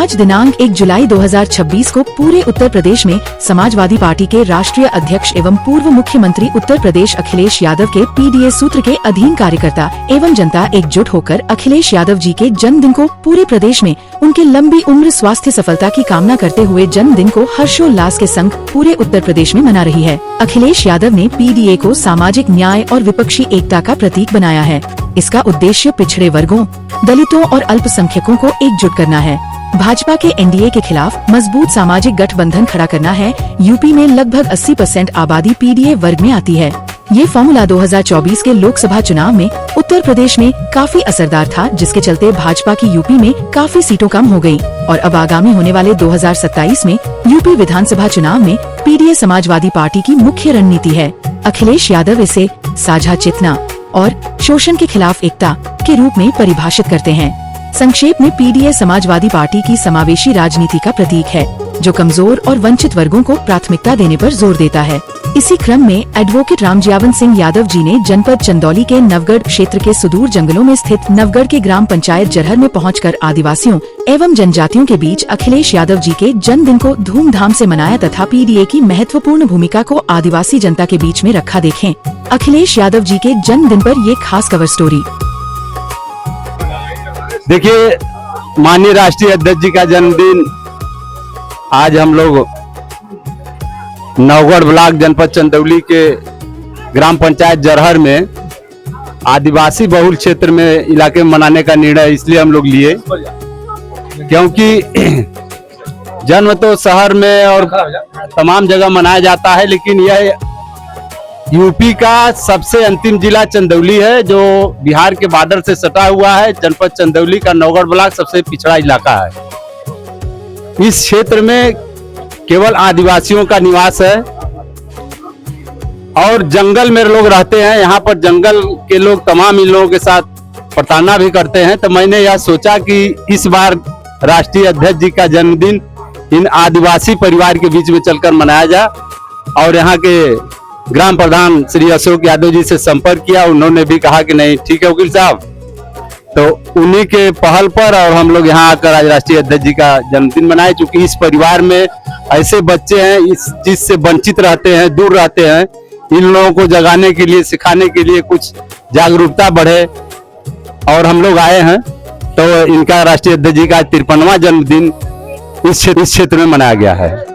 आज दिनांक 1 जुलाई 2026 को पूरे उत्तर प्रदेश में समाजवादी पार्टी के राष्ट्रीय अध्यक्ष एवं पूर्व मुख्यमंत्री उत्तर प्रदेश अखिलेश यादव के पीडीए सूत्र के अधीन कार्यकर्ता एवं जनता एकजुट होकर अखिलेश यादव जी के जन्मदिन को पूरे प्रदेश में उनके लंबी उम्र स्वास्थ्य सफलता की कामना करते हुए जन्मदिन को हर्षोल्लास के संग पूरे उत्तर प्रदेश में मना रही है। अखिलेश यादव ने पीडीए को सामाजिक न्याय और विपक्षी एकता का प्रतीक बनाया है। इसका उद्देश्य पिछड़े वर्गों, दलितों और अल्पसंख्यकों को एकजुट करना है। भाजपा के एनडीए के खिलाफ मजबूत सामाजिक गठबंधन खड़ा करना है। यूपी में लगभग 80% आबादी पीडीए वर्ग में आती है। ये फॉर्मूला 2024 के लोकसभा चुनाव में उत्तर प्रदेश में काफी असरदार था, जिसके चलते भाजपा की यूपी में काफी सीटों कम हो गयी और अब आगामी होने वाले 2027 में यूपी विधानसभा चुनाव में पीडीए समाजवादी पार्टी की मुख्य रणनीति है। अखिलेश यादव इसे साझा चेतना और शोषण के खिलाफ एकता के रूप में परिभाषित करते हैं। संक्षेप में पीडीए समाजवादी पार्टी की समावेशी राजनीति का प्रतीक है, जो कमजोर और वंचित वर्गों को प्राथमिकता देने पर जोर देता है। इसी क्रम में एडवोकेट रामजियावन सिंह यादव जी ने जनपद चंदौली के नवगढ़ क्षेत्र के सुदूर जंगलों में स्थित नवगढ़ के ग्राम पंचायत जरहर में पहुंचकर आदिवासियों एवं जनजातियों के बीच अखिलेश यादव जी के जन्मदिन को धूमधाम से मनाया तथा पीडीए की महत्वपूर्ण भूमिका को आदिवासी जनता के बीच में रखा। देखें अखिलेश यादव जी के जन्मदिन पर ये खास कवर स्टोरी। देखिए, माननीय राष्ट्रीय अध्यक्ष जी का जन्मदिन आज हम लोग नवगढ़ ब्लॉक जनपद चंदौली के ग्राम पंचायत जरहर में आदिवासी बहुल क्षेत्र में इलाके में मनाने का निर्णय इसलिए हम लोग लिए क्योंकि जन्म तो शहर में और तमाम जगह मनाया जाता है, लेकिन यह यूपी का सबसे अंतिम जिला चंदौली है, जो बिहार के बॉर्डर से सटा हुआ है। जनपद चंदौली का नवगढ़ ब्लॉक सबसे पिछड़ा इलाका है। इस क्षेत्र में केवल आदिवासियों का निवास है और जंगल में लोग रहते हैं। यहाँ पर जंगल के लोग तमाम इन लोगों के साथ प्रताड़ना भी करते हैं। तो मैंने यह सोचा कि इस बार राष्ट्रीय अध्यक्ष जी का जन्मदिन इन आदिवासी परिवार के बीच में चलकर मनाया जाए और यहाँ के ग्राम प्रधान श्री अशोक यादव जी से संपर्क किया। उन्होंने भी कहा कि नहीं, ठीक है वकील साहब। तो उन्हीं के पहल पर और हम लोग यहाँ आकर आज राष्ट्रीय अध्यक्ष जी का जन्मदिन मनाए। चूंकि इस परिवार में ऐसे बच्चे हैं इस चीज से वंचित रहते हैं, दूर रहते हैं, इन लोगों को जगाने के लिए, सिखाने के लिए कुछ जागरूकता बढ़े और हम लोग आए हैं। तो इनका राष्ट्रीय अध्यक्ष जी का 53वां जन्मदिन इस क्षेत्र में मनाया गया है।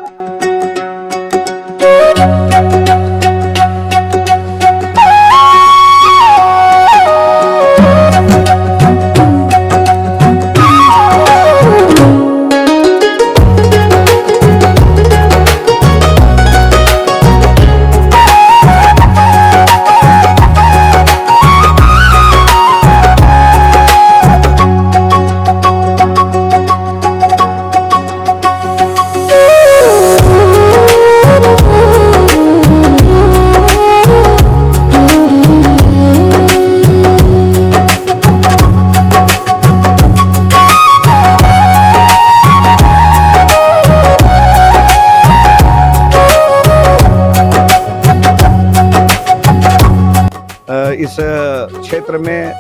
इस क्षेत्र में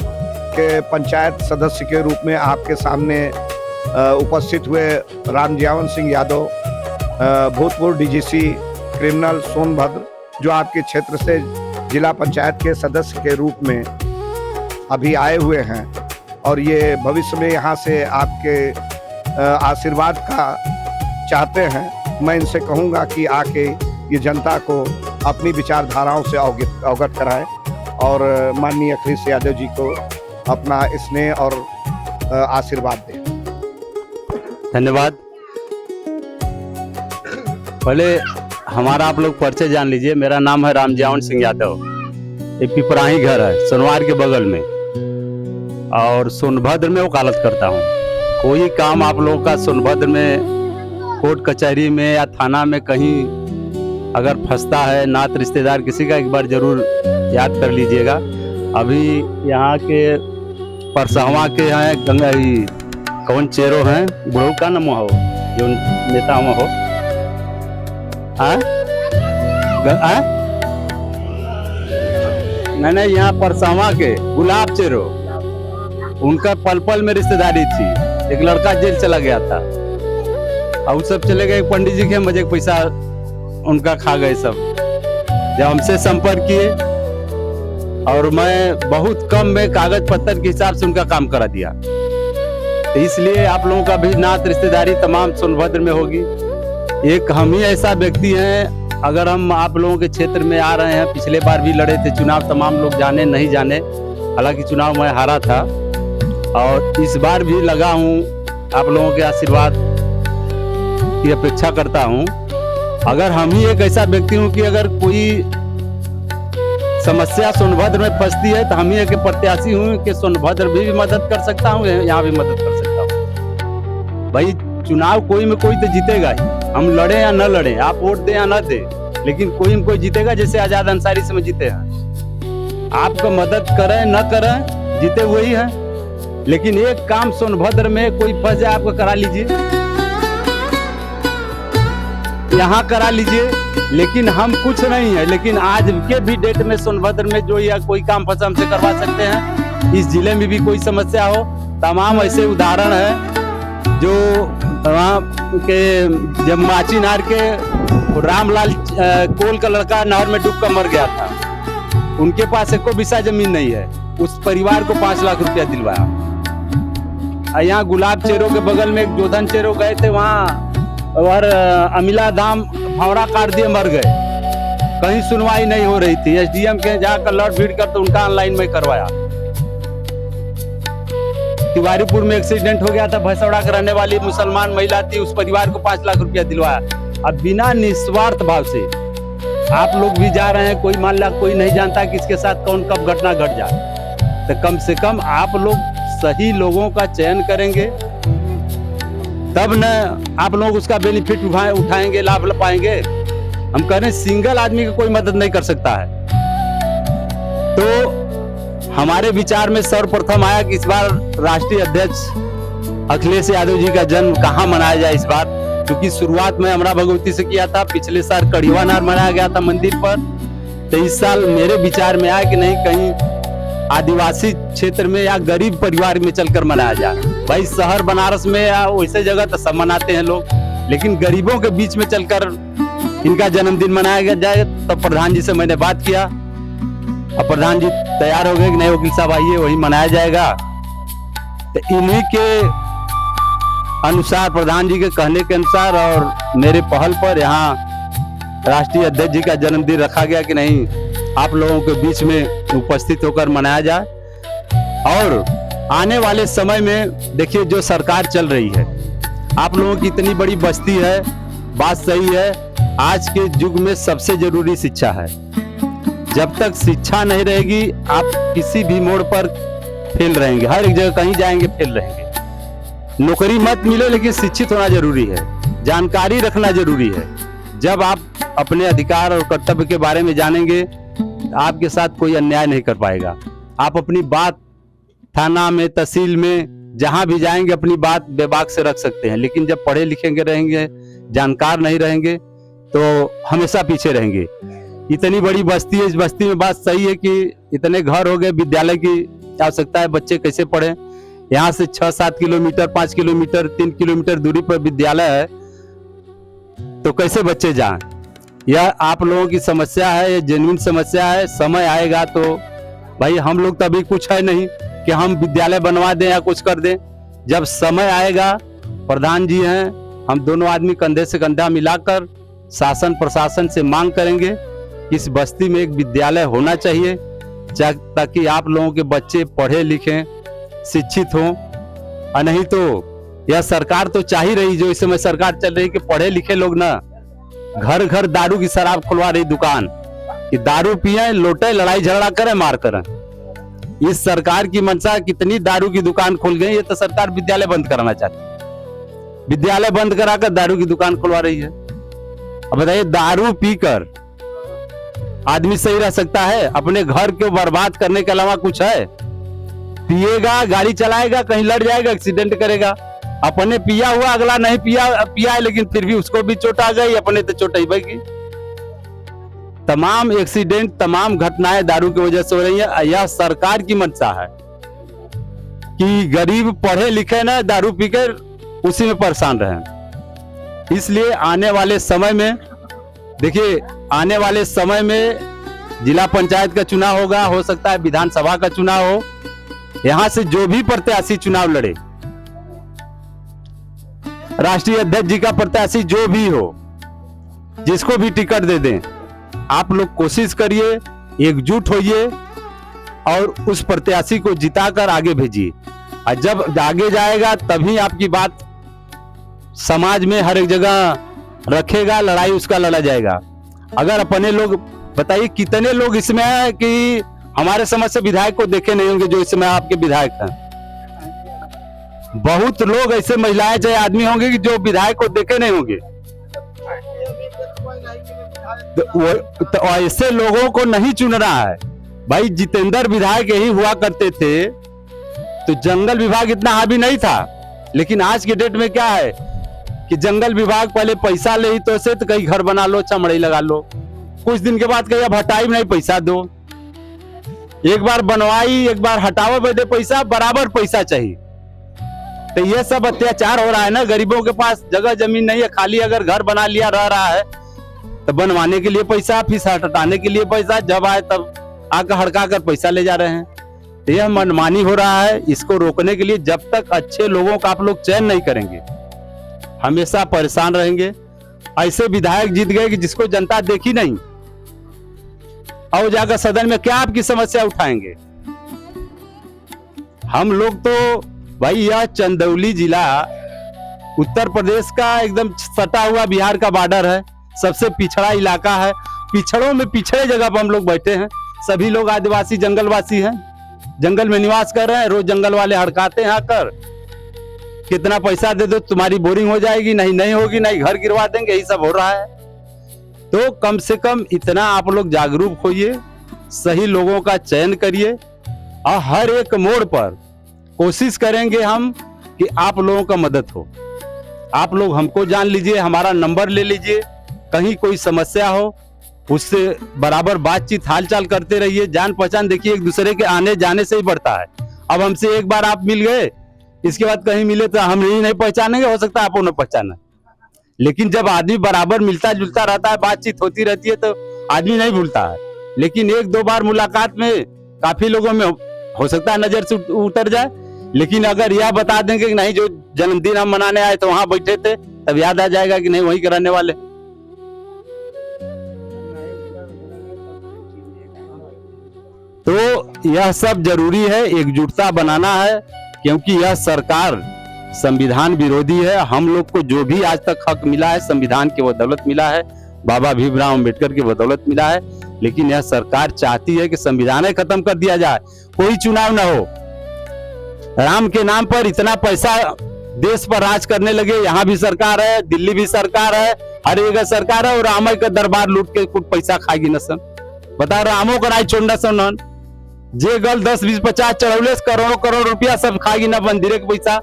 के पंचायत सदस्य के रूप में आपके सामने उपस्थित हुए रामजियावन सिंह यादव, भूतपूर्व डीजीसी क्रिमिनल सोनभद्र, जो आपके क्षेत्र से जिला पंचायत के सदस्य के रूप में अभी आए हुए हैं और ये भविष्य में यहाँ से आपके आशीर्वाद का चाहते हैं। मैं इनसे कहूँगा कि आके ये जनता को अपनी विचारधाराओं से अवगत कराएं और माननीय अखिलेश यादव जी को अपना स्नेह और आशीर्वाद दें। धन्यवाद। पहले हमारा आप लोग परिचय जान लीजिए। मेरा नाम है रामजियावन सिंह यादव। ये पिपराही घर है, सोनवार के बगल में, और सोनभद्र में वकालत करता हूँ। कोई काम आप लोगों का सोनभद्र में कोर्ट कचहरी में या थाना में कहीं अगर फंसता है, नात रिश्तेदार किसी का, एक बार जरूर याद कर लीजिएगा। अभी यहाँ के परसहवा के हैं गंगा कौन चेरो हैं, बुढ़ऊ का नाम हो जो नेता हुआ हो, नहीं, यहाँ परसहवा के गुलाब चेरो, उनका पल पल में रिश्तेदारी थी। एक लड़का जेल चला गया था, और वो सब चले गए पंडित जी के मजे पैसा उनका खा गए सब। जब हमसे संपर्क किए और मैं बहुत कम में कागज पत्तर के हिसाब से उनका काम करा दिया। तो इसलिए आप लोगों का भी नात रिश्तेदारी तमाम सोनभद्र में होगी। एक हम ही ऐसा व्यक्ति हैं, अगर हम आप लोगों के क्षेत्र में आ रहे हैं, पिछले बार भी लड़े थे चुनाव, तमाम लोग जाने नहीं जाने, हालांकि चुनाव मैं हारा था और इस बार भी लगा हूं, आप लोगों के आशीर्वाद की अपेक्षा करता हूं। अगर हम ही एक ऐसा व्यक्ति हूं कि अगर कोई समस्या सोनभद्र में फंसती है तो हम ही एक प्रत्याशी हूं कि सोनभद्र भी मदद कर सकता हूं, यहाँ भी मदद कर सकता हूं। भाई चुनाव कोई में कोई तो जीतेगा ही, हम लड़े या न लड़े, आप वोट दें या न दें, लेकिन कोई में कोई जीतेगा। जैसे आजाद अंसारी से में जीते हैं, आपको मदद करें न करें जीते वही है। लेकिन एक काम सोनभद्र में कोई फंस जाए, आपको करा लीजिए, यहाँ करा लीजिए, लेकिन हम कुछ नहीं है। लेकिन आज के भी डेट में सोनभद्र में जो या कोई काम फंसा हमसे करवा सकते हैं। इस जिले में भी कोई समस्या हो, तमाम ऐसे उदाहरण है जो वहाँ के जब माची नहर के रामलाल कोल का लड़का नहर में डूब कर मर गया था, उनके पास एको बिसा जमीन नहीं है, उस परिवार को 5 लाख रुपया दिलवाया। यहाँ गुलाब चेरो के बगल में एक जोधन चेरो गए थे, वहाँ और अमिला धाम भंवरा काट दिए, मर गए, कहीं सुनवाई नहीं हो रही थी। एसडीएम के जाकर लड़ भीड़ कर तो उनका ऑनलाइन में करवाया। तिवारीपुर में एक्सीडेंट हो गया था, भैंसौड़ा के रहने वाली मुसलमान महिला थी, उस परिवार को 5 लाख रुपया दिलवाया। अब बिना निस्वार्थ भाव से आप लोग भी जा रहे हैं, कोई मान ला कोई नहीं जानता कि इसके साथ कौन कब घटना घट जाए, तो कम से कम आप लोग सही लोगों का चयन करेंगे तब न आप लोग उसका बेनिफिट उठाएंगे, लाभ पाएंगे। हम कह रहे हैं सिंगल आदमी की कोई मदद नहीं कर सकता है। तो हमारे विचार में सर्वप्रथम आया कि इस बार राष्ट्रीय अध्यक्ष अखिलेश यादव जी का जन्म कहाँ मनाया जाए इस बार, क्योंकि शुरुआत में अमरा भगवती से किया था, पिछले साल कड़िवा नहर मनाया गया था मंदिर पर। तो इस साल मेरे विचार में आया कि नहीं, कहीं आदिवासी क्षेत्र में या गरीब परिवार में चलकर मनाया जाए। भाई शहर बनारस में या वैसे जगह तो सब मनाते हैं लोग, लेकिन गरीबों के बीच में चलकर इनका जन्मदिन मनाया जाए। तो प्रधान जी से मैंने बात किया और प्रधान जी तैयार हो गए कि नहीं वकील साहब आइए, वही मनाया जाएगा। तो इन्हीं के अनुसार, प्रधान जी के कहने के अनुसार और मेरे पहल पर यहाँ राष्ट्रीय अध्यक्ष जी का जन्मदिन रखा गया कि नहीं आप लोगों के बीच में उपस्थित होकर मनाया जाए। और आने वाले समय में देखिए जो सरकार चल रही है, आप लोगों की इतनी बड़ी बस्ती है, बात सही है, आज के युग में सबसे जरूरी शिक्षा है। जब तक शिक्षा नहीं रहेगी आप किसी भी मोड़ पर फेल रहेंगे, हर एक जगह कहीं जाएंगे फेल रहेंगे। नौकरी मत मिले लेकिन शिक्षित होना जरूरी है, जानकारी रखना जरूरी है। जब आप अपने अधिकार और कर्तव्य के बारे में जानेंगे आपके साथ कोई अन्याय नहीं कर पाएगा। आप अपनी बात थाना में, तहसील में, जहां भी जाएंगे अपनी बात बेबाक से रख सकते हैं, लेकिन जब पढ़े लिखेंगे रहेंगे, जानकार नहीं रहेंगे तो हमेशा पीछे रहेंगे। इतनी बड़ी बस्ती है, इस बस्ती में बात सही है कि इतने घर हो गए, विद्यालय की आवश्यकता है, बच्चे कैसे पढ़े। यहाँ से 6-7 किलोमीटर, 5 किलोमीटर, 3 किलोमीटर दूरी पर विद्यालय है, तो कैसे बच्चे जाएं। यह आप लोगों की समस्या है, ये जेन्युइन समस्या है। समय आएगा तो भाई हम लोग तो अभी कुछ है नहीं कि हम विद्यालय बनवा दें या कुछ कर दें। जब समय आएगा, प्रधान जी हैं, हम दोनों आदमी कंधे से कंधा मिलाकर शासन प्रशासन से मांग करेंगे कि इस बस्ती में एक विद्यालय होना चाहिए, ताकि आप लोगों के बच्चे पढ़े लिखें, शिक्षित हों। और नहीं तो यह सरकार तो चाह ही रही, जो इस समय सरकार चल रही कि पढ़े लिखे लोग ना घर घर दारू की शराब खुलवा रही दुकान, कि दारू पिए, लौटे, लड़ाई झगड़ा करें, मार करें। इस सरकार की मंशा कितनी दारू की दुकान खुल गई, ये तो सरकार विद्यालय बंद कराना चाहती है। विद्यालय बंद कराकर दारू की दुकान खुलवा रही है। अब बताइए, दारू पीकर आदमी सही रह सकता है? अपने घर को बर्बाद करने के अलावा कुछ है? पिएगा, गाड़ी चलाएगा, कहीं लड़ जाएगा, एक्सीडेंट करेगा। अपने पिया हुआ, अगला नहीं पिया है, लेकिन फिर भी उसको भी चोट आ गई, अपने तो चोट ही बगी। तमाम एक्सीडेंट, तमाम घटनाएं दारू की वजह से हो रही है। यह सरकार की मंशा है कि गरीब पढ़े लिखे ना दारू पीकर उसी में परेशान रहे। इसलिए आने वाले समय में देखिए, आने वाले समय में जिला पंचायत का चुनाव होगा, हो सकता है विधानसभा का चुनाव हो। यहां से जो भी प्रत्याशी चुनाव लड़े, राष्ट्रीय अध्यक्ष जी का प्रत्याशी जो भी हो, जिसको भी टिकट दे दें, आप लोग कोशिश करिए, एकजुट होइए और उस प्रत्याशी को जिताकर आगे भेजिए। और जब आगे जाएगा तभी आपकी बात समाज में हर एक जगह रखेगा, लड़ाई उसका लड़ा जाएगा। अगर अपने लोग, बताइए कितने लोग इसमें हैं कि हमारे समझ से विधायक को देखे नहीं होंगे जो इसमें आपके विधायक हैं। बहुत लोग ऐसे महिलाएं चाहे आदमी होंगे कि जो विधायक को देखे नहीं होंगे। तो ऐसे लोगों को नहीं चुनना है भाई। जितेंद्र विधायक यही हुआ करते थे तो जंगल विभाग इतना हावी नहीं था। लेकिन आज के डेट में क्या है कि जंगल विभाग पहले पैसा ले ही तो से, तो कहीं घर बना लो, चमड़ई लगा लो, कुछ दिन के बाद कहीं अब हटाई नहीं, पैसा दो। एक बार बनवाई, एक बार हटाओ, बदे पैसा, बराबर पैसा चाहिए। तो ये सब अत्याचार हो रहा है ना। गरीबों के पास जगह जमीन नहीं है, खाली अगर घर बना लिया रह रहा है तो बनवाने के लिए पैसा, फिर हटाने के लिए पैसा, जब आए तब आकर हड़का कर पैसा ले जा रहे हैं। तो यह मनमानी हो रहा है। इसको रोकने के लिए जब तक अच्छे लोगों का आप लोग चयन नहीं करेंगे, हमेशा परेशान रहेंगे। ऐसे विधायक जीत गए कि जिसको जनता देखी नहीं, और जाकर सदन में क्या आपकी समस्या उठाएंगे। हम लोग तो भाई, यह चंदौली जिला उत्तर प्रदेश का एकदम सटा हुआ बिहार का बॉर्डर है, सबसे पिछड़ा इलाका है। पिछड़ों में पिछड़े जगह पर हम लोग बैठे हैं। सभी लोग आदिवासी जंगलवासी हैं, जंगल में निवास कर रहे हैं। रोज जंगल वाले हड़काते हैं आकर, कितना पैसा दे दो तुम्हारी बोरिंग हो जाएगी, नहीं होगी, नहीं घर गिरवा देंगे, यही सब हो रहा है। तो कम से कम इतना आप लोग जागरूक होइए, सही लोगों का चयन करिए और हर एक मोड़ पर कोशिश करेंगे हम कि आप लोगों का मदद हो। आप लोग हमको जान लीजिए, हमारा नंबर ले लीजिए, कहीं कोई समस्या हो उससे बराबर बातचीत हालचाल करते रहिए। जान पहचान देखिए एक दूसरे के आने जाने से ही बढ़ता है। अब हमसे एक बार आप मिल गए, इसके बाद कहीं मिले तो हम ही नहीं पहचानेंगे, हो सकता है आपको न पहचाना। लेकिन जब आदमी बराबर मिलता जुलता रहता है, बातचीत होती रहती है, तो आदमी नहीं भूलता है। लेकिन एक दो बार मुलाकात में काफी लोगों में हो सकता है नजर से उतर जाए। लेकिन अगर यह बता देंगे कि नहीं जो जन्मदिन हम मनाने आए तो वहां बैठे थे, तब याद आ जाएगा कि नहीं वहीं के रहने वाले। तो यह सब जरूरी है, एकजुटता बनाना है, क्योंकि यह सरकार संविधान विरोधी है। हम लोग को जो भी आज तक हक मिला है संविधान की बदौलत मिला है, बाबा भीमराव अम्बेडकर की बदौलत मिला है। लेकिन यह सरकार चाहती है कि संविधान ही खत्म कर दिया जाए, कोई चुनाव ना हो। राम के नाम पर इतना पैसा देश पर राज करने लगे। यहाँ भी सरकार है, दिल्ली भी सरकार है, हर जगह सरकार है, और राम का दरबार लूट के कुछ पैसा खाएगी न सन। बता रामो का राज छोड़ना सन, जे गल 10 20 50 चढ़ौले करोड़ों करोड़ रुपया सब खाएगी ना, मंदिर के पैसा,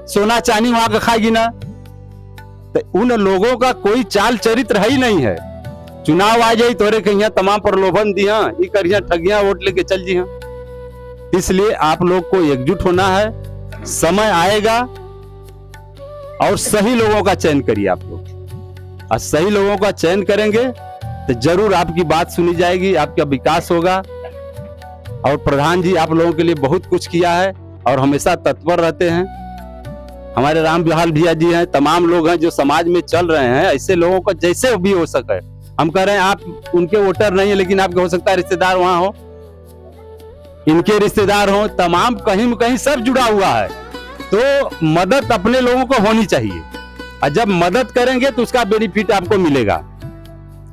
सोना चांदी वहां का खाएगी ना। तो उन लोगों का कोई चाल चरित्र है ही नहीं है। चुनाव आ जाए तोरे कहिया तमाम प्रलोभन दिया, ये करिया ठगिया, वोट लेके चल जी। इसलिए आप लोग को एकजुट होना है, समय आएगा और सही लोगों का चयन करिए आप लोग। और सही लोगों का चयन करेंगे तो जरूर आपकी बात सुनी जाएगी, आपका विकास होगा। और प्रधान जी आप लोगों के लिए बहुत कुछ किया है और हमेशा तत्पर रहते हैं। हमारे राम बिहाल भैया जी हैं, तमाम लोग हैं जो समाज में चल रहे हैं। ऐसे लोगों को जैसे भी हो सके, हम कह रहे हैं आप उनके वोटर नहीं है, लेकिन आपके हो सकता है रिश्तेदार वहां हो, इनके रिश्तेदार हो, तमाम कहीं न कहीं सब जुड़ा हुआ है। तो मदद अपने लोगों को होनी चाहिए, और जब मदद करेंगे तो उसका बेनिफिट आपको मिलेगा,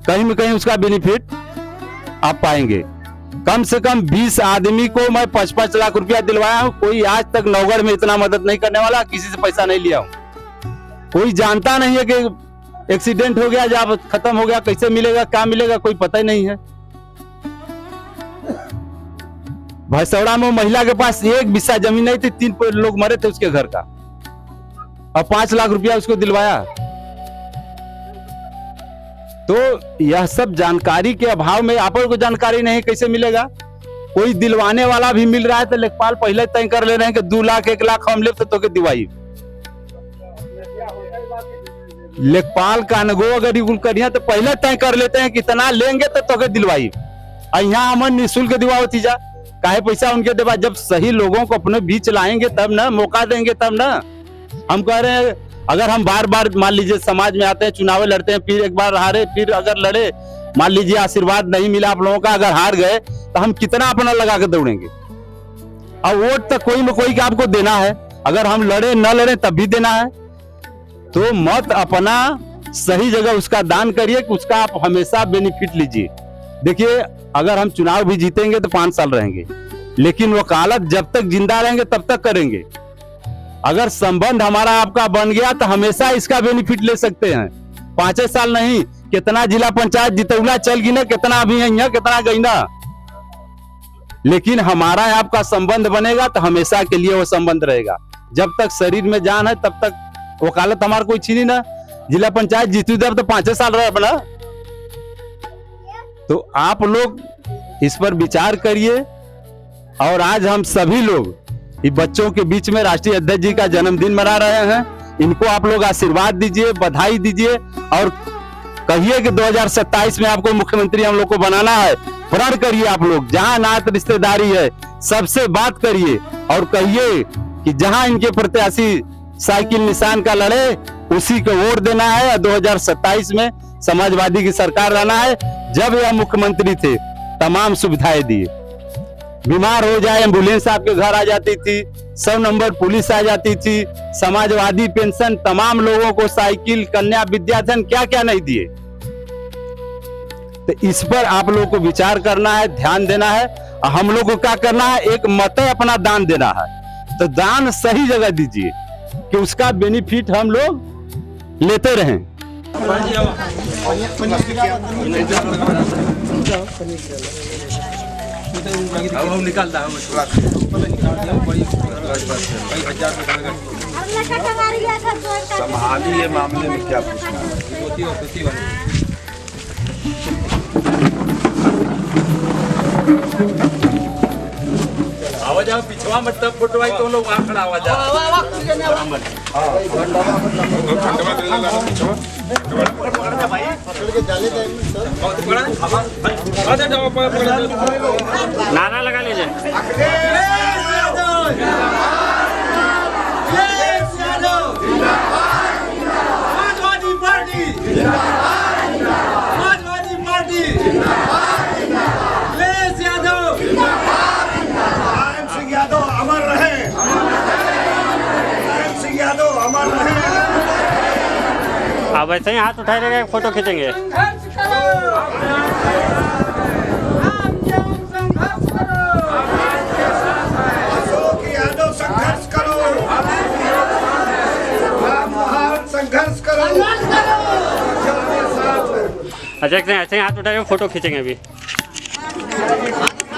कहीं न कहीं उसका बेनिफिट आप पाएंगे। कम से कम 20 आदमी को मैं 5-5 लाख रुपया दिलवाया हूं। कोई आज तक नौगढ़ में इतना मदद नहीं करने वाला, किसी से पैसा नहीं लिया हूं। कोई जानता नहीं है कि एक्सीडेंट हो गया, जब खत्म हो गया कैसे मिलेगा, क्या मिलेगा, कोई पता ही नहीं है। भैंसौड़ा में महिला के पास एक बिस्सा जमीन नहीं थी, 3 लोग मरे थे उसके घर का, और 5 लाख रुपया उसको दिलवाया। तो यह सब जानकारी के अभाव में, आप को जानकारी नहीं कैसे मिलेगा। कोई दिलवाने वाला भी मिल रहा है तो लेखपाल पहले तय कर ले रहे हैं कि 2 लाख 1 लाख हम ले तो के दिवाई। लेखपाल कानगो अगर ये कुल करिया तो पहले तय कर लेते हैं कितना लेंगे तो के दिलवाई। यहाँ हमन निःशुल्क दिवावती जा, काहे पैसा उनके देवा। जब सही लोगों को अपने बीच लाएंगे तब ना, मौका देंगे तब ना। हम कह रहे हैं अगर हम बार बार मान लीजिए समाज में आते हैं, चुनाव लड़ते हैं, फिर एक बार हारे, फिर अगर लड़े, मान लीजिए आशीर्वाद नहीं मिला आप लोगों का, अगर हार गए तो हम कितना अपना लगा के दौड़ेंगे। और वोट तक कोई न कोई का आपको देना है, अगर हम लड़े न लड़े तब भी देना है। तो मत अपना सही जगह उसका दान करिए कि उसका आप हमेशा बेनिफिट लीजिए। देखिए अगर हम चुनाव भी जीतेंगे तो 5 साल रहेंगे, लेकिन वकालत जब तक जिंदा रहेंगे तब तक करेंगे। अगर संबंध हमारा आपका बन गया तो हमेशा इसका बेनिफिट ले सकते हैं। 5 साल नहीं, कितना जिला पंचायत जितौला चल गिने, कितना अभी है, कितना गईना, लेकिन हमारा आपका संबंध बनेगा तो हमेशा के लिए वो संबंध रहेगा। जब तक शरीर में जान है तब तक वकालत हमारा कोई छीनी ना। जिला पंचायत जीती जब तो 5 साल रहे अपना। तो आप लोग इस पर विचार करिए। और आज हम सभी लोग ये बच्चों के बीच में राष्ट्रीय अध्यक्ष जी का जन्मदिन मना रहे हैं। इनको आप लोग आशीर्वाद दीजिए, बधाई दीजिए और कहिए कि 2027 में आपको मुख्यमंत्री हम लोग को बनाना है। प्रण करिए आप लोग, जहां नात रिश्तेदारी है सबसे बात करिए और कहिए कि जहां इनके प्रत्याशी साइकिल निशान का लड़े उसी को वोट देना है। 2027 में समाजवादी की सरकार लाना है। जब यह मुख्यमंत्री थे तमाम सुविधाएं दी, बीमार हो जाए एम्बुलेंस आपके घर आ जाती थी, 100 नंबर पुलिस आ जाती थी, समाजवादी पेंशन, तमाम लोगों को साइकिल, कन्या विद्याधन, क्या क्या नहीं दिए। तो इस पर आप लोगों को विचार करना है, ध्यान देना है। हम लोग को क्या करना है, एक मत अपना दान देना है। तो दान सही जगह दीजिए कि उसका बेनिफिट हम लोग लेते रहें। संभालिए मामले में क्या पूछना है। आवाज आओ, पिछवा मत तब फुटवाई तो लोग वहां खड़ा आवाज नारा लगा लीजिए। समाजवादी पार्टी, समाजवादी पार्टी, अखिलेश यादव, नारायण सिंह यादव अमर रहे, नारायण सिंह यादव अमर रहे। आप वैसे ही हाथ उठाए रहेगा, फोटो खींचेंगे। अशोक यादव संघर्ष करो, महान संघर्ष करो। अच्छा ऐसे ही हाथ उठाए फोटो खींचेंगे अभी।